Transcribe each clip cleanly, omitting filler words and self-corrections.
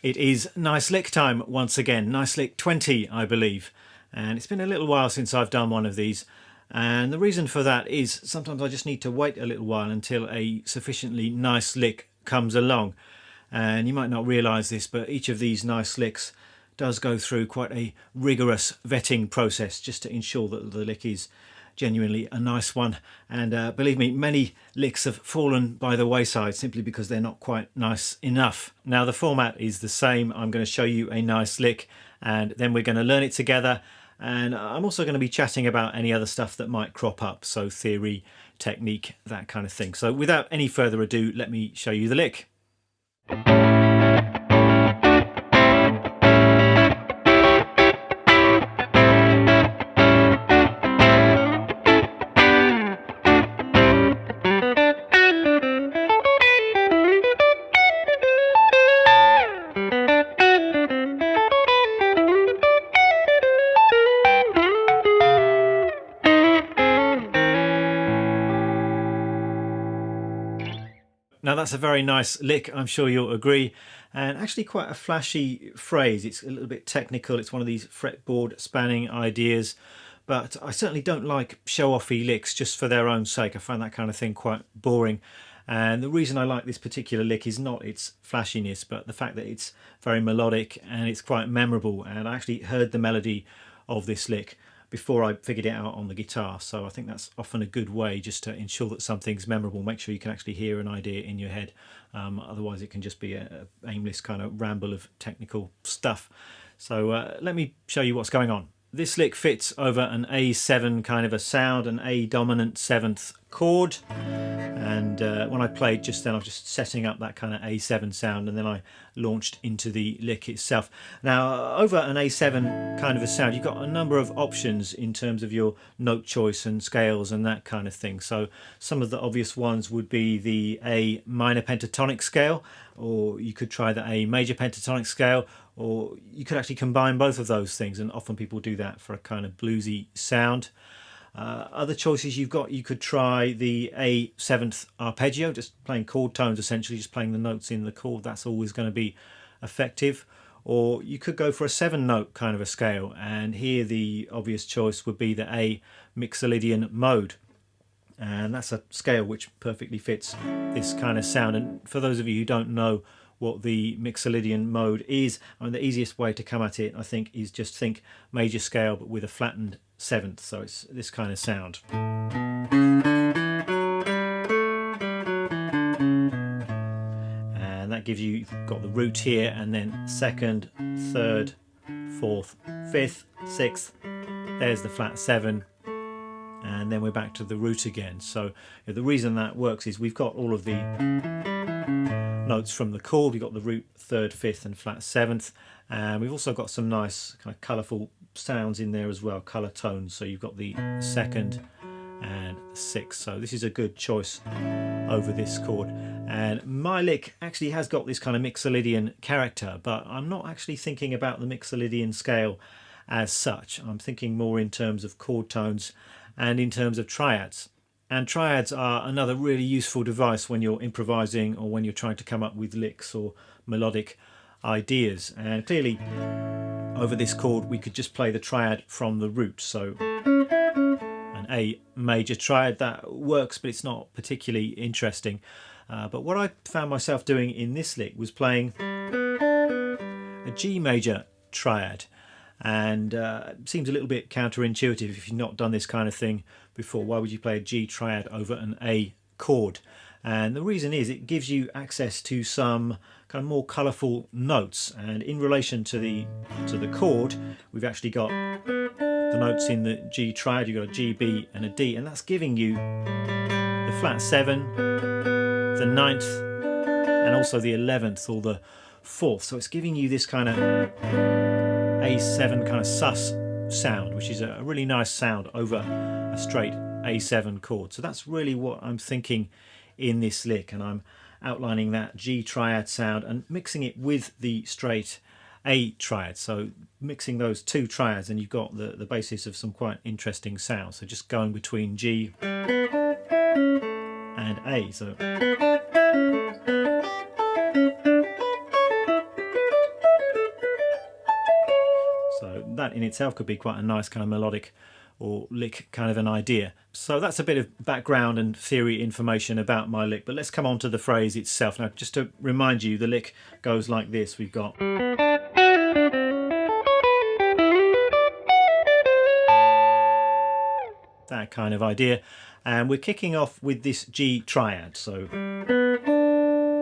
It is Nice Lick time once again, Nice Lick 20 I believe, and it's been a little while since I've done one of these, and the reason for that is sometimes I just need to wait a little while until a sufficiently nice lick comes along. And you might not realise this, but each of these nice licks does go through quite a rigorous vetting process just to ensure that the lick is genuinely a nice one. And believe me, many licks have fallen by the wayside simply because they're not quite nice enough. Now the format is the same. I'm going to show you a nice lick and then we're going to learn it together, and I'm also going to be chatting about any other stuff that might crop up, so theory, technique, that kind of thing. So without any further ado, let me show you the lick. Now that's a very nice lick, I'm sure you'll agree, and actually quite a flashy phrase. It's a little bit technical, it's one of these fretboard spanning ideas, but I certainly don't like show-offy licks just for their own sake. I find that kind of thing quite boring, and the reason I like this particular lick is not its flashiness, but the fact that it's very melodic and it's quite memorable, and I actually heard the melody of this lick before I figured it out on the guitar, so I think that's often a good way just to ensure that something's memorable. Make sure you can actually hear an idea in your head, otherwise it can just be a aimless kind of ramble of technical stuff. So let me show you what's going on. This lick fits over an A7 kind of a sound, an A dominant 7th chord, and when I played just then I was just setting up that kind of A7 sound, and then I launched into the lick itself. Now over an A7 kind of a sound you've got a number of options in terms of your note choice and scales and that kind of thing. So some of the obvious ones would be the A minor pentatonic scale, or you could try the A major pentatonic scale, or you could actually combine both of those things, and often people do that for a kind of bluesy sound. Other choices you've got, you could try the A7th arpeggio, just playing chord tones essentially, just playing the notes in the chord. That's always going to be effective. Or you could go for a 7-note kind of a scale, and here the obvious choice would be the A Mixolydian mode, and that's a scale which perfectly fits this kind of sound. And for those of you who don't know what the Mixolydian mode is, I mean, the easiest way to come at it I think is just think major scale but with a flattened 7th, so it's this kind of sound. And that gives you, you've got the root here, and then 2nd, 3rd, 4th, 5th, 6th, there's the flat 7, and then we're back to the root again. So the reason that works is we've got all of the notes from the chord. We've got the root, 3rd, 5th and flat 7th, and we've also got some nice kind of colourful sounds in there as well, colour tones. So you've got the 2nd and 6th, so this is a good choice over this chord. And my lick actually has got this kind of Mixolydian character, but I'm not actually thinking about the Mixolydian scale as such. I'm thinking more in terms of chord tones and in terms of triads. And triads are another really useful device when you're improvising or when you're trying to come up with licks or melodic ideas. And clearly over this chord we could just play the triad from the root, so an A major triad, that works, but it's not particularly interesting. But what I found myself doing in this lick was playing a G major triad, and it seems a little bit counterintuitive if you've not done this kind of thing before. Why would you play a G triad over an A chord? And the reason is it gives you access to some kind of more colourful notes, and in relation to the chord we've actually got the notes in the G triad. You've got a G, B and a D, and that's giving you the flat 7, the 9th and also the 11th or the 4th. So it's giving you this kind of A7 kind of sus sound, which is a really nice sound over a straight A7 chord. So that's really what I'm thinking in this lick, and I'm outlining that G triad sound and mixing it with the straight A triad. So mixing those two triads, and you've got the basis of some quite interesting sounds. So just going between G and A. So that in itself could be quite a nice kind of melodic or lick kind of an idea. So that's a bit of background and theory information about my lick, but let's come on to the phrase itself. Now, just to remind you, the lick goes like this. We've got that kind of idea, and we're kicking off with this G triad. So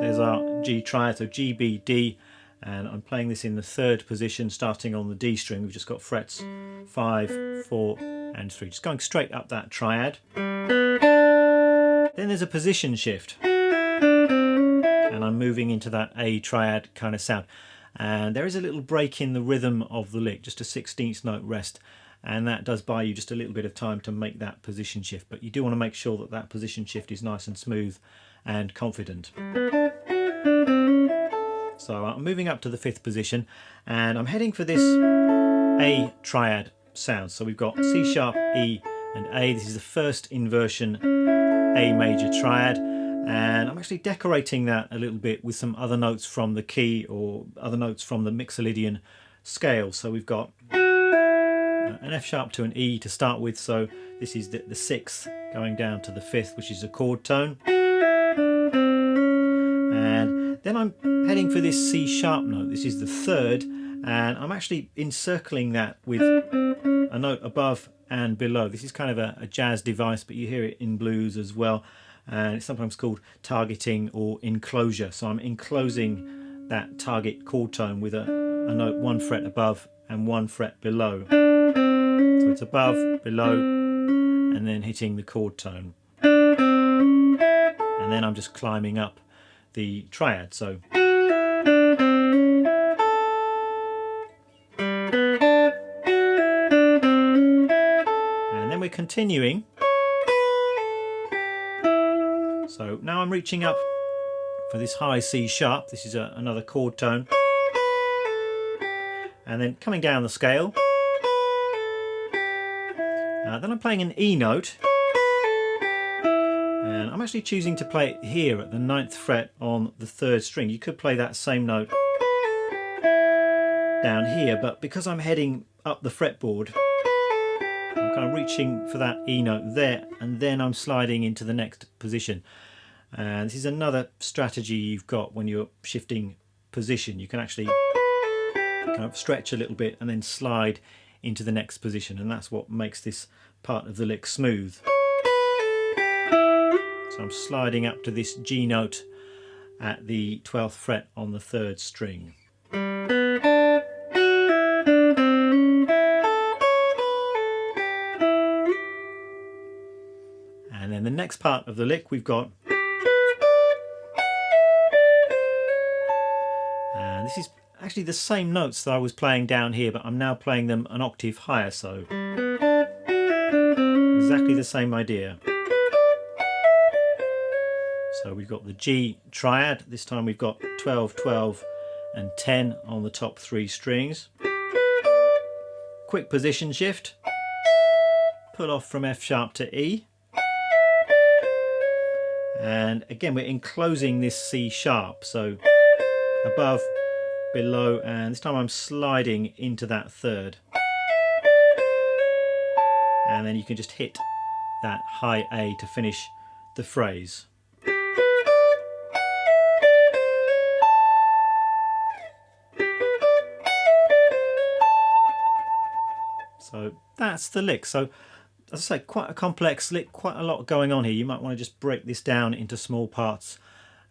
there's our G triad, so G, B, D, and I'm playing this in the 3rd position starting on the D string. We've just got frets 5, 4 and 3, just going straight up that triad. Then there's a position shift and I'm moving into that A triad kind of sound, and there is a little break in the rhythm of the lick, just a 16th note rest, and that does buy you just a little bit of time to make that position shift, but you do want to make sure that that position shift is nice and smooth and confident. So I'm moving up to the 5th position and I'm heading for this A triad sound. So we've got C sharp, E and A. This is the first inversion A major triad, and I'm actually decorating that a little bit with some other notes from the key or other notes from the Mixolydian scale. So we've got an F sharp to an E to start with, so this is the 6th going down to the 5th, which is a chord tone. And then I'm heading for this C sharp note. This is the 3rd, and I'm actually encircling that with a note above and below. This is kind of a jazz device, but you hear it in blues as well, and it's sometimes called targeting or enclosure. So I'm enclosing that target chord tone with a note 1 fret above and 1 fret below. So it's above, below, and then hitting the chord tone. And then I'm just climbing up the triad. So and then we're continuing. So now I'm reaching up for this high C sharp. This is another chord tone. And then coming down the scale. Then I'm playing an E note. And I'm actually choosing to play it here at the 9th fret on the 3rd string. You could play that same note down here, but because I'm heading up the fretboard, I'm kind of reaching for that E note there, and then I'm sliding into the next position. And this is another strategy you've got when you're shifting position. You can actually kind of stretch a little bit and then slide into the next position, and that's what makes this part of the lick smooth. So I'm sliding up to this G note at the 12th fret on the 3rd string. And then the next part of the lick we've got, and this is actually the same notes that I was playing down here, but I'm now playing them an octave higher, so exactly the same idea. So we've got the G triad. This time we've got 12, 12 and 10 on the top 3 strings. Quick position shift. Pull off from F sharp to E. And again we're enclosing this C sharp. So above, below, and this time I'm sliding into that 3rd. And then you can just hit that high A to finish the phrase. So that's the lick. So as I say, quite a complex lick, quite a lot going on here. You might want to just break this down into small parts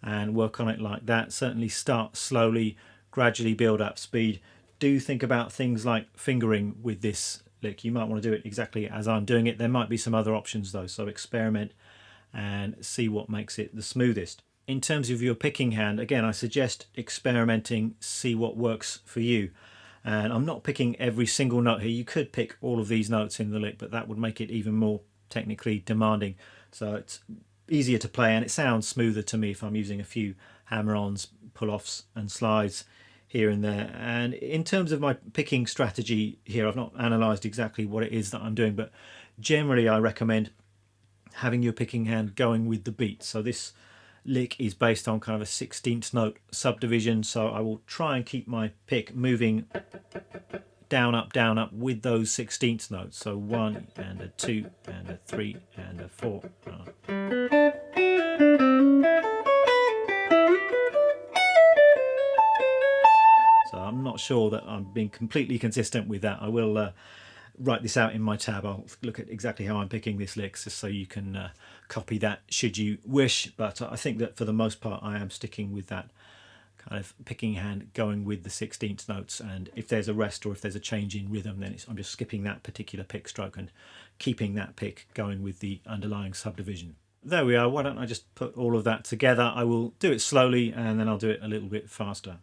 and work on it like that. Certainly start slowly, gradually build up speed. Do think about things like fingering with this lick. You might want to do it exactly as I'm doing it. There might be some other options though, so experiment and see what makes it the smoothest. In terms of your picking hand, again, I suggest experimenting, see what works for you. And I'm not picking every single note here. You could pick all of these notes in the lick, but that would make it even more technically demanding. So it's easier to play and it sounds smoother to me if I'm using a few hammer-ons, pull-offs and slides here and there. And in terms of my picking strategy here, I've not analysed exactly what it is that I'm doing, but generally I recommend having your picking hand going with the beat. So this lick is based on kind of a 16th note subdivision, so I will try and keep my pick moving down, up with those 16th notes. So 1 and a 2 and a 3 and a 4. So I'm not sure that I'm being completely consistent with that. I will write this out in my tab. I'll look at exactly how I'm picking this lick just so you can copy that should you wish. But I think that for the most part I am sticking with that kind of picking hand, going with the 16th notes, and if there's a rest or if there's a change in rhythm, then I'm just skipping that particular pick stroke and keeping that pick going with the underlying subdivision. There we are. Why don't I just put all of that together? I will do it slowly and then I'll do it a little bit faster.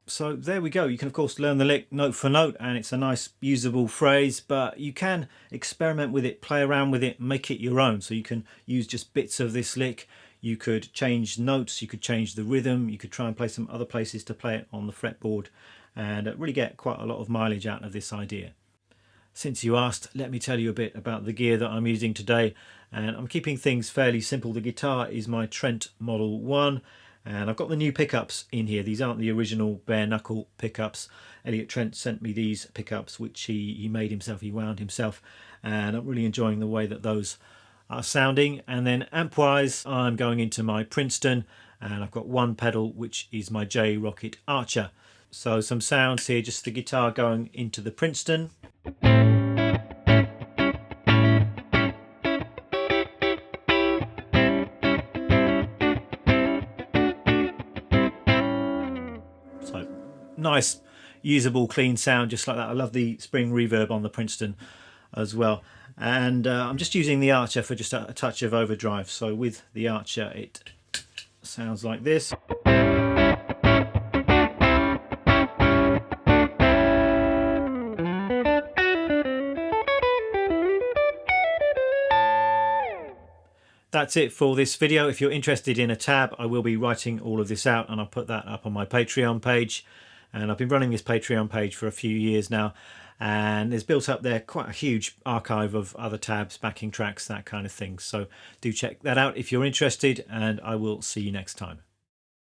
So there we go. You can of course learn the lick note for note, and it's a nice usable phrase, but you can experiment with it, play around with it, make it your own. So you can use just bits of this lick. You could change notes, you could change the rhythm, you could try and play some other places to play it on the fretboard, and really get quite a lot of mileage out of this idea. Since you asked, let me tell you a bit about the gear that I'm using today, and I'm keeping things fairly simple. The guitar is my Trent Model 1, and I've got the new pickups in here. These aren't the original bare knuckle pickups. Elliot Trent sent me these pickups, which he made himself, he wound himself, and I'm really enjoying the way that those are sounding. And then amp wise, I'm going into my Princeton, and I've got one pedal, which is my J Rocket Archer. So some sounds here, just the guitar going into the Princeton. So nice, usable, clean sound, just like that. I love the spring reverb on the Princeton as well. And I'm just using the Archer for just a touch of overdrive. So with the Archer, it sounds like this. That's it for this video. If you're interested in a tab, I will be writing all of this out, and I'll put that up on my Patreon page. And I've been running this Patreon page for a few years now, and there's built up there quite a huge archive of other tabs, backing tracks, that kind of thing. So do check that out if you're interested, and I will see you next time.